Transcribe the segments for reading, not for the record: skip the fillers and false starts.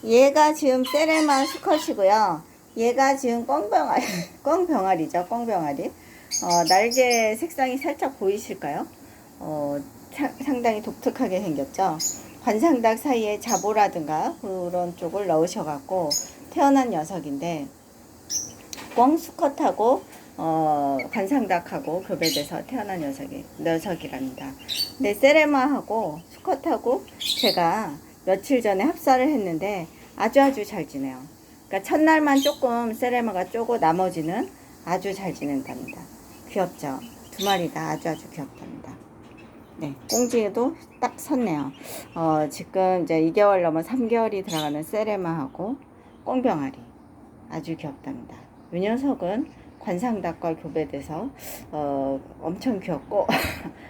얘가 지금 세레마 수컷이고요. 얘가 지금 꽁병아리, 꽁병아리죠. 꽁병아리. 날개 색상이 살짝 보이실까요? 상당히 독특하게 생겼죠. 관상닭 사이에 자보라든가 그런 쪽을 넣으셔갖고 태어난 녀석인데, 꽁 수컷하고 관상닭하고 교배돼서 태어난 녀석이랍니다. 근데 세레마하고 수컷하고 제가 며칠 전에 합사를 했는데 아주 잘 지내요. 그러니까 첫날만 조금 세레마가 쪼고 나머지는 아주 잘 지낸답니다. 귀엽죠? 두 마리 다 아주 귀엽답니다. 네, 꽁지도 딱 섰네요. 지금 이제 2개월 넘어 3개월이 들어가는 세레마하고 꽁병아리 아주 귀엽답니다. 이 녀석은 관상닭과 교배돼서 엄청 귀엽고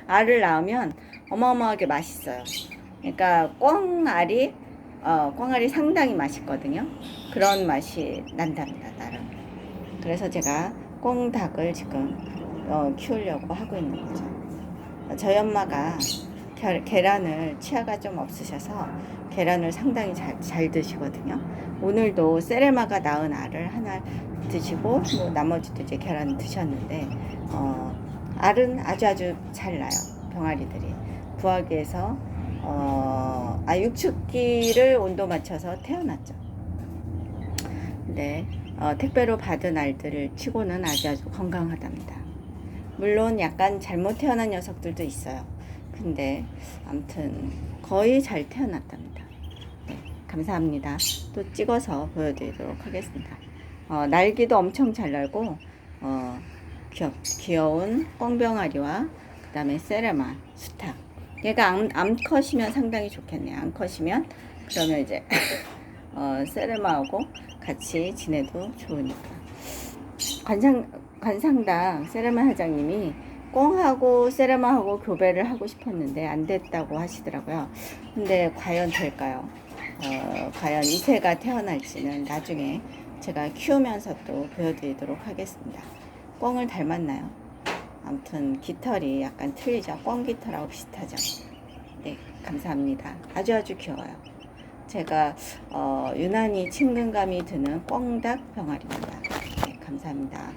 알을 낳으면 어마어마하게 맛있어요. 그러니까 꽁알이 상당히 맛있거든요. 그런 맛이 난답니다, 나름. 그래서 제가 꽁닭을 지금 키우려고 하고 있는 거죠. 저희 엄마가 계란을 치아가 좀 없으셔서 계란을 상당히 잘 드시거든요. 오늘도 세레마가 낳은 알을 하나 드시고 뭐 나머지도 이제 계란 드셨는데 알은 아주 잘 나요. 병아리들이 부화기에서 육축기를 온도 맞춰서 태어났죠. 네, 택배로 받은 알들을 치고는 아주 건강하답니다. 물론 약간 잘못 태어난 녀석들도 있어요. 근데 아무튼 거의 잘 태어났답니다. 네, 감사합니다. 또 찍어서 보여드리도록 하겠습니다. 날기도 엄청 잘 날고 귀여운 꽁병아리와 그 다음에 세레마, 수탉. 얘가 암컷이면 상당히 좋겠네요. 암컷이면 그러면 이제 세레마하고 같이 지내도 좋으니까. 관상당 세레마 회장님이 꽁하고 세레마하고 교배를 하고 싶었는데 안 됐다고 하시더라고요. 근데 과연 될까요? 과연 이새가 태어날지는 나중에 제가 키우면서 또 보여드리도록 하겠습니다. 꽁을 닮았나요? 아무튼 깃털이 약간 틀리죠. 꽁 깃털하고 비슷하죠. 네, 감사합니다. 아주 귀여워요. 제가 유난히 친근감이 드는 꽁닭 병아리입니다. 네, 감사합니다.